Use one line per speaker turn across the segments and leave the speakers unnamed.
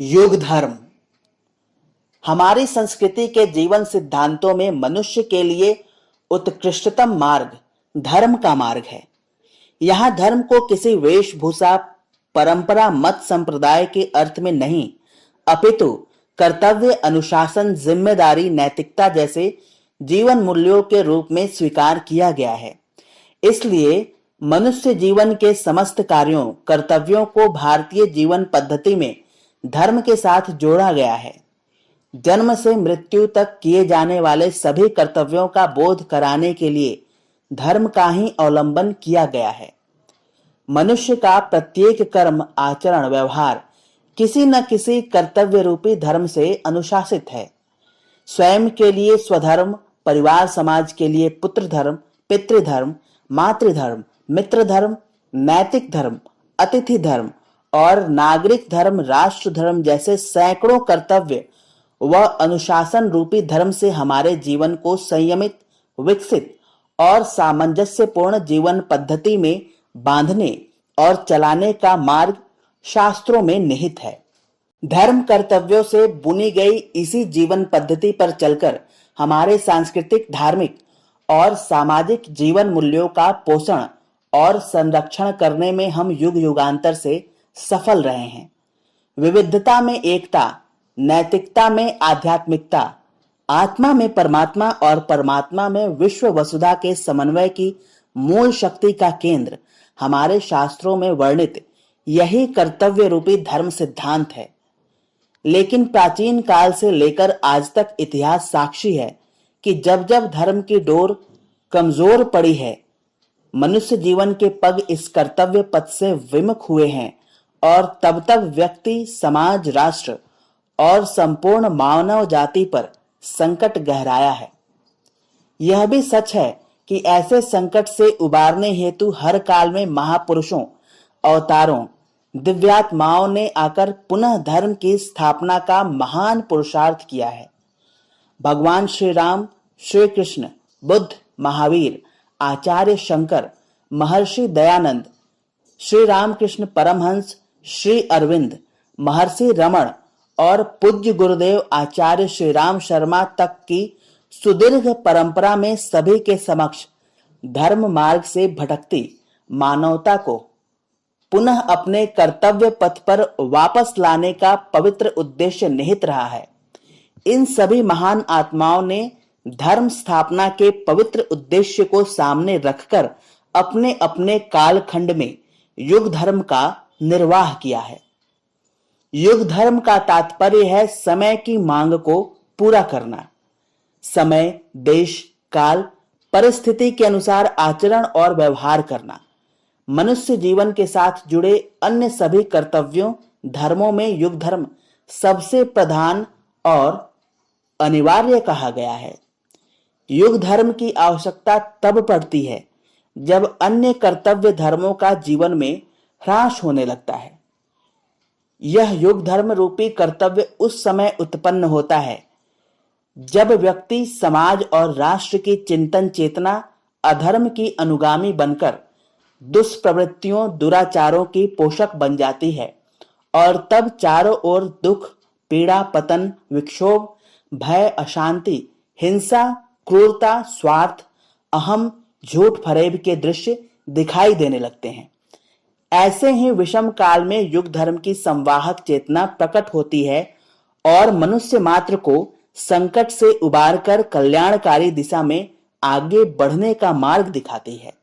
युग धर्म हमारी संस्कृति के जीवन सिद्धांतों में मनुष्य के लिए उत्कृष्टतम मार्ग धर्म का मार्ग है। यहाँ धर्म को किसी वेशभूषा, परंपरा, मत, संप्रदाय के अर्थ में नहीं, अपितु कर्तव्य, अनुशासन, जिम्मेदारी, नैतिकता जैसे जीवन मूल्यों के रूप में स्वीकार किया गया है। इसलिए मनुष्य जीवन के समस्त कार्यों, कर्तव्यों को भारतीय जीवन पद्धति में धर्म के साथ जोड़ा गया है। जन्म से मृत्यु तक किए जाने वाले सभी कर्तव्यों का बोध कराने के लिए धर्म का ही अवलंबन किया गया है। मनुष्य का प्रत्येक कर्म, आचरण, व्यवहार किसी न किसी कर्तव्य रूपी धर्म से अनुशासित है। स्वयं के लिए स्वधर्म, परिवार समाज के लिए पुत्र धर्म, पितृधर्म, मातृधर्म, मित्र धर्म, नैतिक धर्म, अतिथि धर्म और नागरिक धर्म, राष्ट्र धर्म जैसे सैकड़ों कर्तव्य व अनुशासन रूपी धर्म से हमारे जीवन को संयमित, विकसित और सामंजस्यपूर्ण जीवन पद्धति में बांधने और चलाने का मार्ग शास्त्रों में निहित है। धर्म कर्तव्यों से बुनी गई इसी जीवन पद्धति पर चलकर हमारे सांस्कृतिक, धार्मिक और सामाजिक जीवन मूल्यों का पोषण और संरक्षण करने में हम युग युगांतर से सफल रहे हैं। विविधता में एकता, नैतिकता में आध्यात्मिकता, आत्मा में परमात्मा और परमात्मा में विश्व वसुधा के समन्वय की मूल शक्ति का केंद्र हमारे शास्त्रों में वर्णित यही कर्तव्य रूपी धर्म सिद्धांत है। लेकिन प्राचीन काल से लेकर आज तक इतिहास साक्षी है कि जब जब धर्म की डोर कमजोर पड़ी है, मनुष्य जीवन के पग इस कर्तव्य पथ से विमुख हुए हैं और तब तब व्यक्ति, समाज, राष्ट्र और संपूर्ण मानव जाति पर संकट गहराया है। यह भी सच है कि ऐसे संकट से उबारने हेतु हर काल में महापुरुषों, अवतारों, दिव्यात्माओं ने आकर पुनः धर्म की स्थापना का महान पुरुषार्थ किया है। भगवान श्री राम, श्री कृष्ण, बुद्ध, महावीर, आचार्य शंकर, महर्षि दयानंद, श्री रामकृष्ण परमहंस, श्री अरविंद, महर्षि रमण और पूज्य गुरुदेव आचार्य श्री राम शर्मा तक की सुदीर्घ परंपरा में सभी के समक्ष धर्म मार्ग से भटकती मानवता को पुनः अपने कर्तव्य पथ पर वापस लाने का पवित्र उद्देश्य निहित रहा है। इन सभी महान आत्माओं ने धर्म स्थापना के पवित्र उद्देश्य को सामने रखकर अपने अपने कालखंड में युग धर्म का निर्वाह किया है। युग धर्म का तात्पर्य है समय की मांग को पूरा करना। समय, देश, काल, परिस्थिति के अनुसार आचरण और व्यवहार करना। मनुष्य जीवन के साथ जुड़े अन्य सभी कर्तव्यों, धर्मों में युग धर्म सबसे प्रधान और अनिवार्य कहा गया है। युग धर्म की आवश्यकता तब पड़ती है जब अन्य कर्तव्य धर्मों का जीवन में ह्रास होने लगता है। यह युग धर्म रूपी कर्तव्य उस समय उत्पन्न होता है जब व्यक्ति, समाज और राष्ट्र की चिंतन चेतना अधर्म की अनुगामी बनकर दुष्प्रवृत्तियों, दुराचारों की पोषक बन जाती है और तब चारों ओर दुख, पीड़ा, पतन, विक्षोभ, भय, अशांति, हिंसा, क्रूरता, स्वार्थ, अहम, झूठ फरेब के दृश्य दिखाई देने लगते हैं। ऐसे ही विषम काल में युग धर्म की संवाहक चेतना प्रकट होती है और मनुष्य मात्र को संकट से उबारकर कल्याणकारी दिशा में आगे बढ़ने का मार्ग दिखाती है।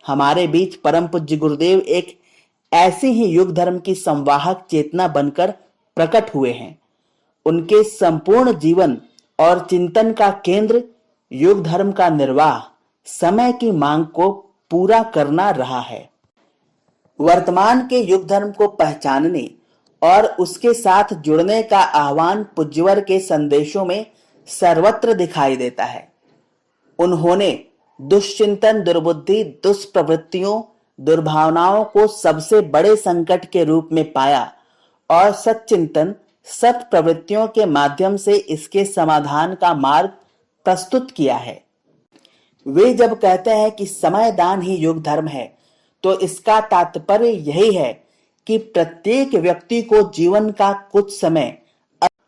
हमारे बीच परम पूज्य गुरुदेव एक ऐसी ही युग धर्म की संवाहक चेतना बनकर प्रकट हुए हैं। उनके संपूर्ण जीवन और चिंतन का केंद्र युग धर्म का निर्वाह, समय की मांग को पूरा करना रहा है। वर्तमान के युग धर्म को पहचानने और उसके साथ जुड़ने का आह्वान पूज्यवर के संदेशों में सर्वत्र दिखाई देता है। उन्होंने दुष्चिंतन, दुर्बुद्धि, दुष्प्रवृत्तियों, दुर्भावनाओं को सबसे बड़े संकट के रूप में पाया और सच्चिंतन, सत प्रवृत्तियों के माध्यम से इसके समाधान का मार्ग प्रस्तुत किया है। वे जब कहते हैं कि समय दान ही युग धर्म है, तो इसका तात्पर्य यही है कि प्रत्येक व्यक्ति को जीवन का कुछ समय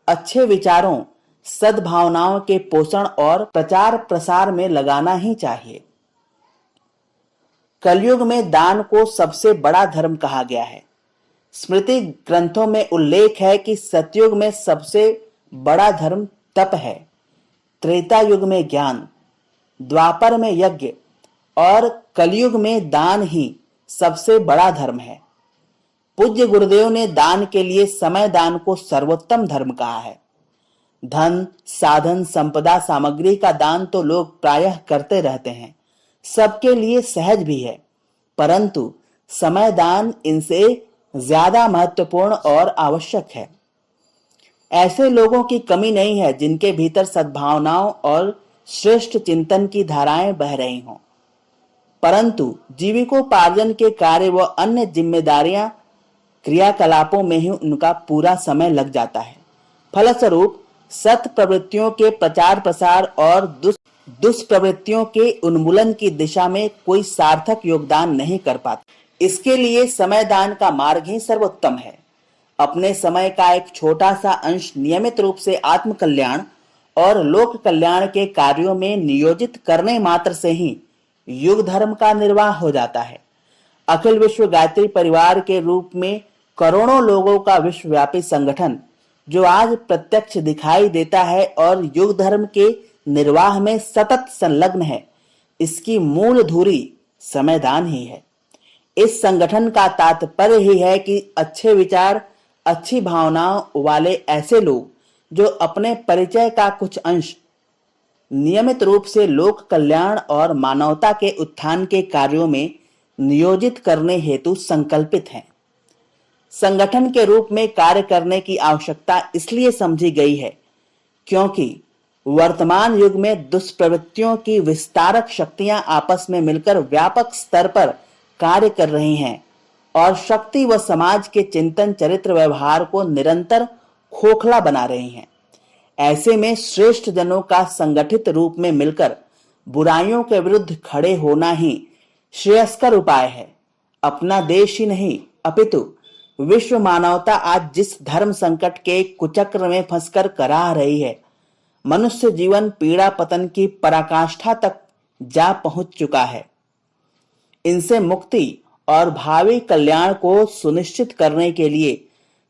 अच्छे विचारों, सद्भावनाओं के पोषण और प्रचार प्रसार में लगाना ही चाहिए। कलयुग में दान को सबसे बड़ा धर्म कहा गया है। स्मृति ग्रंथों में उल्लेख है कि सतयुग में सबसे बड़ा धर्म तप है, त्रेता युग में ज्ञान, द्वापर में यज्ञ और कलयुग में दान ही सबसे बड़ा धर्म है। पूज्य गुरुदेव ने दान के लिए समय दान को सर्वोत्तम धर्म कहा है। धन, साधन, संपदा, सामग्री का दान तो लोग प्रायः करते रहते हैं, सबके लिए सहज भी है, परंतु समय दान इनसे ज्यादा महत्वपूर्ण और आवश्यक है। ऐसे लोगों की कमी नहीं है जिनके भीतर सद्भावनाओं और श्रेष्ठ चिंतन की धाराएं बह रही हों, परंतु जीविकोपार्जन के कार्य व अन्य जिम्मेदारियां, क्रियाकलापों में ही उनका पूरा समय लग जाता है। फलस्वरूप सत प्रवृत्तियों के प्रचार प्रसार और दुष्प्रवृत्तियों के उन्मूलन की दिशा में कोई सार्थक योगदान नहीं कर पाता। इसके लिए समय दान का मार्ग ही सर्वोत्तम है। अपने समय का एक छोटा सा अंश नियमित रूप से आत्म कल्याण और लोक कल्याण के कार्यों में नियोजित करने मात्र से ही युग धर्म का निर्वाह हो जाता है। अखिल विश्व गायत्री परिवार के रूप में करोड़ों लोगों का विश्वव्यापी संगठन जो आज प्रत्यक्ष दिखाई देता है और युग धर्म के निर्वाह में सतत संलग्न है, इसकी मूल धुरी समयदान ही है। इस संगठन का तात्पर्य ही है कि अच्छे विचार, अच्छी भावनाओं वाले ऐसे लोग जो अपने परिचय का कुछ अंश नियमित रूप से लोक कल्याण और मानवता के उत्थान के कार्यों में नियोजित करने हेतु संकल्पित हैं। संगठन के रूप में कार्य करने की आवश्यकता इसलिए समझी गई है क्योंकि वर्तमान युग में दुष्प्रवृत्तियों की विस्तारक शक्तियां आपस में मिलकर व्यापक स्तर पर कार्य कर रही हैं और शक्ति व समाज के चिंतन, चरित्र, व्यवहार को निरंतर खोखला बना रही हैं। ऐसे में श्रेष्ठ जनों का संगठित रूप में मिलकर बुराइयों के विरुद्ध खड़े होना ही श्रेयस्कर उपाय है। अपना देश ही नहीं अपितु विश्व मानवता आज जिस धर्म संकट के कुचक्र में फंसकर कराह रही है, मनुष्य जीवन पीड़ा पतन की पराकाष्ठा तक जा पहुंच चुका है। इनसे मुक्ति और भावी कल्याण को सुनिश्चित करने के लिए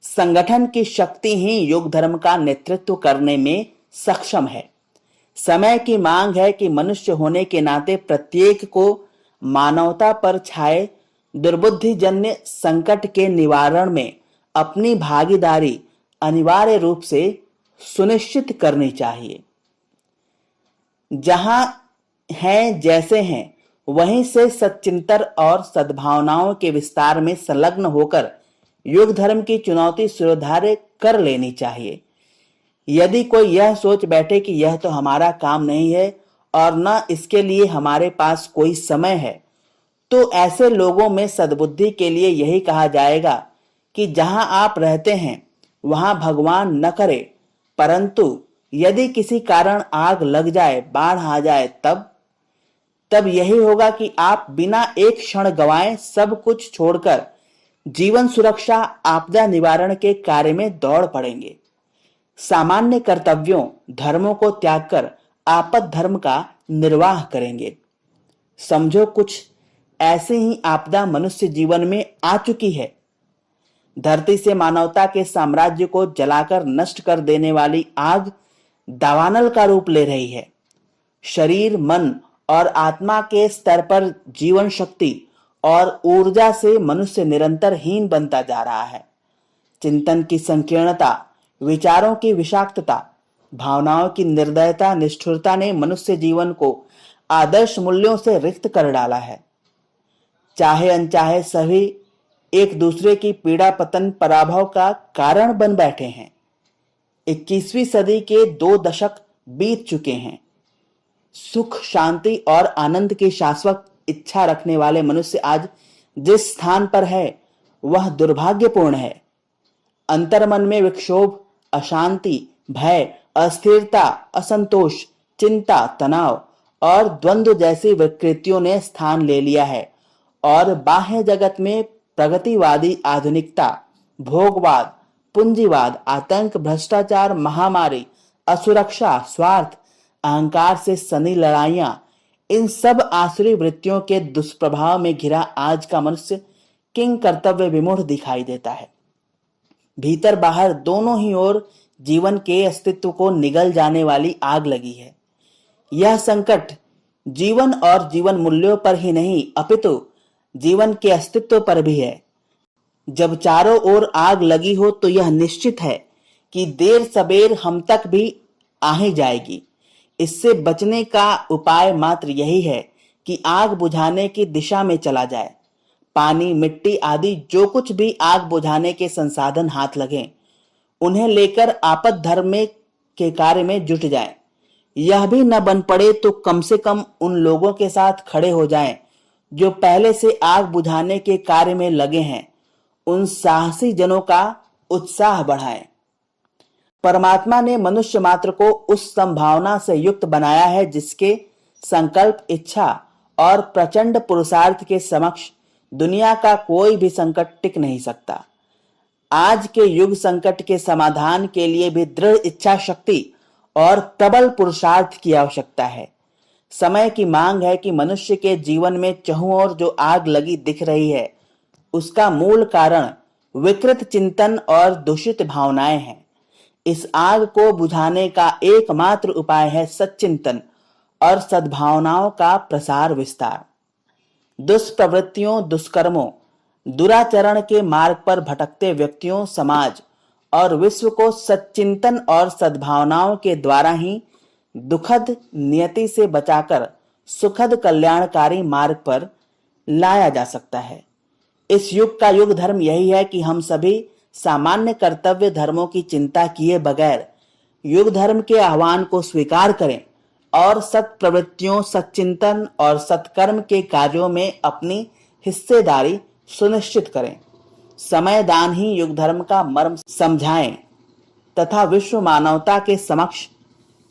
संगठन की शक्ति ही युग धर्म का नेतृत्व करने में सक्षम है। समय की मांग है कि मनुष्य होने के नाते प्रत्येक को मानवता पर छाए दुर्बुद्धिजन्य संकट के निवारण में अपनी भागीदारी अनिवार्य रूप से सुनिश्चित करनी चाहिए। जहां हैं जैसे हैं वहीं से सच्चिंतन और सद्भावनाओं के विस्तार में संलग्न होकर युग धर्म की चुनौती स्वीकार कर लेनी चाहिए। यदि कोई यह सोच बैठे कि यह तो हमारा काम नहीं है और न इसके लिए हमारे पास कोई समय है, तो ऐसे लोगों में सद्बुद्धि के लिए यही कहा जाएगा कि जहां आप रहते हैं वहां भगवान न करे, परंतु यदि किसी कारण आग लग जाए, बाढ़ आ जाए, तब यही होगा कि आप बिना एक क्षण गंवाए सब कुछ छोड़कर जीवन सुरक्षा, आपदा निवारण के कार्य में दौड़ पड़ेंगे। सामान्य कर्तव्यों, धर्मों को त्याग कर आपद धर्म का निर्वाह करेंगे। समझो कुछ ऐसे ही आपदा मनुष्य जीवन में आ चुकी है। धरती से मानवता के साम्राज्य को जलाकर नष्ट कर देने वाली आग दावानल का रूप ले रही है। शरीर, मन और आत्मा के स्तर पर जीवन शक्ति और ऊर्जा से मनुष्य निरंतर हीन बनता जा रहा है। चिंतन की संकीर्णता, विचारों की विषाक्तता, भावनाओं की निर्दयता, निष्ठुरता ने मनुष्य जीवन को आदर्श मूल्यों से रिक्त कर डाला है। चाहे अनचाहे सभी एक दूसरे की पीड़ा पतन पराभव का कारण बन बैठे हैं। 21वीं सदी के 2 दशक बीत चुके हैं। सुख, शांति और आनंद की शाश्वत इच्छा रखने वाले मनुष्य आज जिस स्थान पर है वह दुर्भाग्यपूर्ण है। अंतर्मन में विक्षोभ, अशांति, भय, अस्थिरता, असंतोष, चिंता, तनाव और द्वंद्व जैसी विकृतियों ने स्थान ले लिया है और बाह्य जगत में प्रगतिवादी आधुनिकता, भोगवाद, पूंजीवाद, आतंक, भ्रष्टाचार, महामारी, असुरक्षा, स्वार्थ, अहंकार से सनी लड़ाइयां, इन सब आसुरी वृत्तियों के दुष्प्रभाव में घिरा आज का मनुष्य किंग कर्तव्य विमूढ़ दिखाई देता है। भीतर बाहर दोनों ही ओर जीवन के अस्तित्व को निगल जाने वाली आग लगी है। यह संकट जीवन और जीवन मूल्यों पर ही नहीं अपितु जीवन के अस्तित्व पर भी है। जब चारों ओर आग लगी हो तो यह निश्चित है कि देर सबेर हम तक भी आ ही जाएगी। इससे बचने का उपाय मात्र यही है कि आग बुझाने की दिशा में चला जाए। पानी, मिट्टी आदि जो कुछ भी आग बुझाने के संसाधन हाथ लगें, उन्हें लेकर आपद धर्म के कार्य में जुट जाएं। यह भी न बन पड़े तो कम से कम उन लोगों के साथ खड़े हो जाएं जो पहले से आग बुझाने के कार्य में लगे हैं। उन साहसी जनों का उत्साह बढ़ाएं। परमात्मा ने मनुष्य मात्र को उस संभावना से युक्त बनाया है जिसके संकल्प, इच्छा और प्रचंड पुरुषार्थ के समक्ष दुनिया का कोई भी संकट टिक नहीं सकता। आज के युग संकट के समाधान के लिए भी दृढ़ इच्छा शक्ति और प्रबल पुरुषार्थ की आवश्यकता है। समय की मांग है कि मनुष्य के जीवन में चहुं ओर जो आग लगी दिख रही है, उसका मूल कारण विकृत चिंतन और दूषित भावनाएं हैं। इस आग को बुझाने का एकमात्र उपाय है सच्चिंतन और सद्भावनाओं का प्रसार विस्तार। दुष्प्रवृत्तियों, दुष्कर्मों, दुराचरण के मार्ग पर भटकते व्यक्तियों, समाज और विश्व को सच्चिंतन और सद्भावनाओं के द्वारा ही दुखद नियति से बचाकर सुखद कल्याणकारी मार्ग पर लाया जा सकता है। इस युग का युग धर्म यही है कि हम सभी सामान्य कर्तव्य धर्मों की चिंता किए बगैर युग धर्म के आह्वान को स्वीकार करें और सत प्रवृत्तियों, सच्चिंतन और सत्कर्म के कार्यों में अपनी हिस्सेदारी सुनिश्चित करें। समय दान ही युग धर्म का मर्म समझाएं तथा विश्व मानवता के समक्ष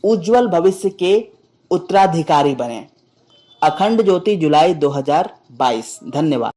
उज्जवल भविष्य के उत्तराधिकारी बने। अखंड ज्योति, जुलाई 2022। धन्यवाद।